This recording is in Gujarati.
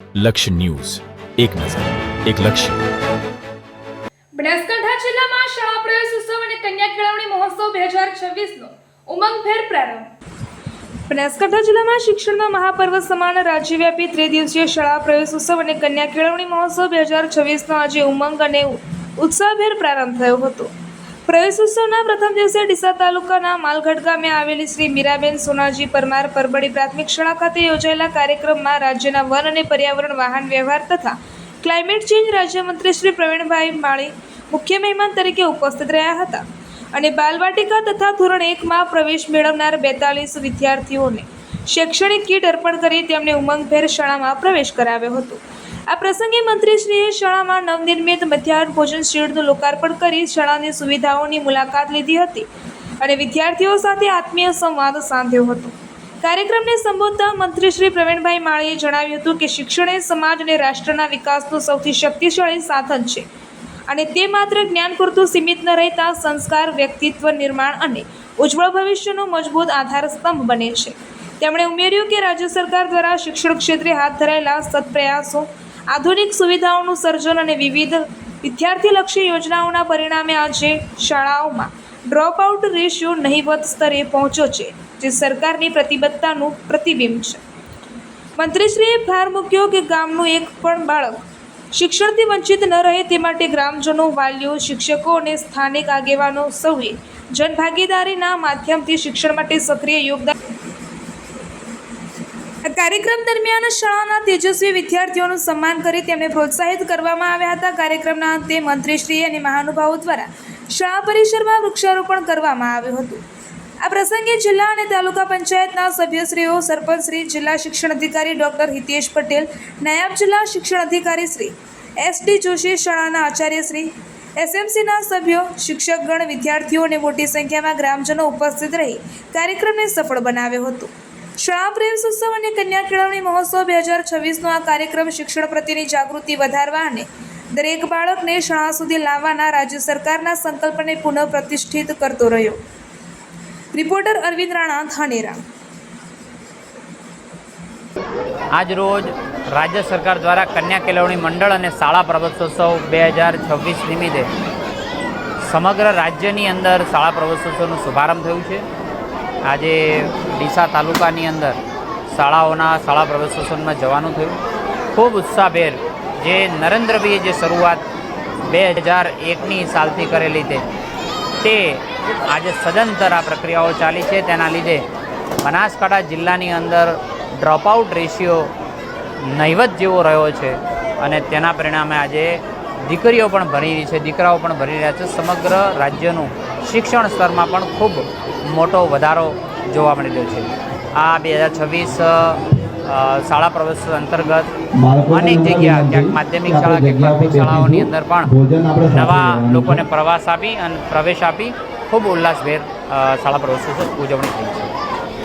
લક્ષ્ય ન્યૂઝ, એક નજર, એક લક્ષ્ય. બનાસકાંઠા જિલ્લામાં શાળા પ્રવેશ ઉત્સવ અને કન્યા કેળવણી મહોત્સવ 2026નો ઉમંગભેર પ્રારંભ. બનાસકાંઠા જિલ્લામાં શિક્ષણના મહાપર્વ સમાન રાજ્યવ્યાપી ત્રિદિવસીય શાળા પ્રવેશ ઉત્સવ અને કન્યા કેળવણી મહોત્સવ 2026નો આજે ઉમંગ અને ઉત્સાહભેર પ્રારંભ થયો હતો. પ્રવેશ ઉત્સવના પ્રથમ દિવસે ડીસા તાલુકાના માલગઢ ગામે આવેલી શ્રી મીરાબેન સોનાજી પરમાર પરબડી પ્રાથમિક શાળા ખાતે યોજાયેલા કાર્યક્રમમાં રાજ્યના વન અને પર્યાવરણ, વાહન વ્યવહાર તથા ક્લાઇમેટ ચેન્જ રાજ્યમંત્રી શ્રી પ્રવીણભાઈ માળી મુખ્ય મહેમાન તરીકે ઉપસ્થિત રહ્યા હતા અને બાલવાટિકા તથા ધોરણ 1માં પ્રવેશ મેળવનાર 42 વિદ્યાર્થીઓને શૈક્ષણિક કીટ અર્પણ કરી તેમને ઉમંગભેર શાળામાં પ્રવેશ કરાવ્યો હતો. આ પ્રસંગે મંત્રીશ્રીએ શાળામાં નવનિર્મિત મધ્યાહન ભોજન શિબિરનું લોકાર્પણ કરી શાળાની સુવિધાઓની મુલાકાત લીધી હતી અને વિદ્યાર્થીઓ સાથે આત્મીય સંવાદ સાધ્યો હતો. કાર્યક્રમને સંબોધતા મંત્રી શ્રી પ્રવીણભાઈ માળીએ જણાવ્યું હતું કે શિક્ષણ એ સમાજ અને રાષ્ટ્રના વિકાસનું સૌથી શક્તિશાળી સાધન છે અને તે માત્ર જ્ઞાન પૂરતું સીમિત ન રહેતા સંસ્કાર, વ્યક્તિત્વ નિર્માણ અને ઉજ્જવળ ભવિષ્યનો મજબૂત આધારસ્તંભ બને છે. તેમણે ઉમેર્યું કે રાજ્ય સરકાર દ્વારા શિક્ષણ ક્ષેત્રે હાથ ધરાયેલા સત્પ્રયાસો, આધુનિક સુવિધાઓનું સર્જન અને વિવિધ વિદ્યાર્થીલક્ષી યોજનાઓના પરિણામે આજે શાળાઓમાં ડ્રોપ આઉટ રેશિયો નહિવત સ્તરે પહોંચ્યો છે, જે સરકારની પ્રતિબદ્ધતાનું પ્રતિબિંબ છે. મંત્રીશ્રીએ ભાર મૂક્યો કે ગામનું એક પણ બાળક શિક્ષણથી વંચિત ન રહે તે માટે ગ્રામજનો, વાલીઓ, શિક્ષકો અને સ્થાનિક આગેવાનો સૌએ જનભાગીદારીના માધ્યમથી શિક્ષણ માટે સક્રિય યોગદાન. આ કાર્યક્રમ દરમિયાન શાળાના તેજસ્વી વિદ્યાર્થીઓનું સન્માન કરી તેમને પ્રોત્સાહિત કરવામાં આવ્યા હતા. કાર્યક્રમના અંતે મંત્રીશ્રી અને મહાનુભાવો દ્વારા શાળા પરિસરમાં વૃક્ષારોપણ કરવામાં આવ્યું હતું. આ પ્રસંગે જિલ્લા અને તાલુકા પંચાયતના સભ્યશ્રીઓ, સરપંચશ્રી, જિલ્લા શિક્ષણ અધિકારી ડૉક્ટર હિતેશ પટેલ, નાયબ જિલ્લા શિક્ષણ અધિકારી શ્રી એસ.ડી. જોશી, શાળાના આચાર્યશ્રી, એસએમસીના સભ્યો, શિક્ષકગણ, વિદ્યાર્થીઓ અને મોટી સંખ્યામાં ગ્રામજનો ઉપસ્થિત રહી કાર્યક્રમને સફળ બનાવ્યો હતો. શાળા પ્રવેશ ઉત્સવ અને કન્યા કેળવણી મહોત્સવ 2026નો આ કાર્યક્રમ શિક્ષણ પ્રત્યેની જાગૃતિ વધારવા અને દરેક બાળકને શાળા સુધી લાવવાના રાજ્ય સરકારના સંકલ્પને પુનઃ પ્રતિષ્ઠિત કરતો રહ્યો. રિપોર્ટર અરવિંદ રાણા, ધાનેરા. આજ રોજ રાજ્ય સરકાર દ્વારા કન્યા કેળવણી મંડળ અને શાળા પ્રવેશોત્સવ 2026 નિમિત્તે સમગ્ર રાજ્યની અંદર શાળા પ્રવેશોત્સવનો શુભારંભ થયું છે. આજે ડીસા તાલુકાની અંદર શાળા પ્રવેશોત્સવમાં જવાનું થયું. ખૂબ ઉત્સાહભેર જે નરેન્દ્રભાઈએ જે શરૂઆત 2001ની સાલથી કરેલી તે આજે સદંતર આ પ્રક્રિયાઓ ચાલી છે. તેના લીધે બનાસકાંઠા જિલ્લાની અંદર ડ્રોપઆઉટ રેશિયો નહિવત જેવો રહ્યો છે અને તેના પરિણામે આજે દીકરીઓ પણ ભણી રહી છે, દીકરાઓ પણ ભણી રહ્યા છે. સમગ્ર રાજ્યનું શિક્ષણ સ્તરમાં પણ ખૂબ મોટો વધારો જોવા મળી રહ્યો છે. આ 2026 શાળા પ્રવેશ અંતર્ગત અનેક જગ્યા, ક્યાંક માધ્યમિક શાળા, ક્યાંક પ્રાથમિક શાળાઓની અંદર પણ નવા લોકોને પ્રવેશ આપી ખૂબ ઉલ્લાસભેર શાળા પ્રવેશોત્સવ ઉજવણી થઈ છે.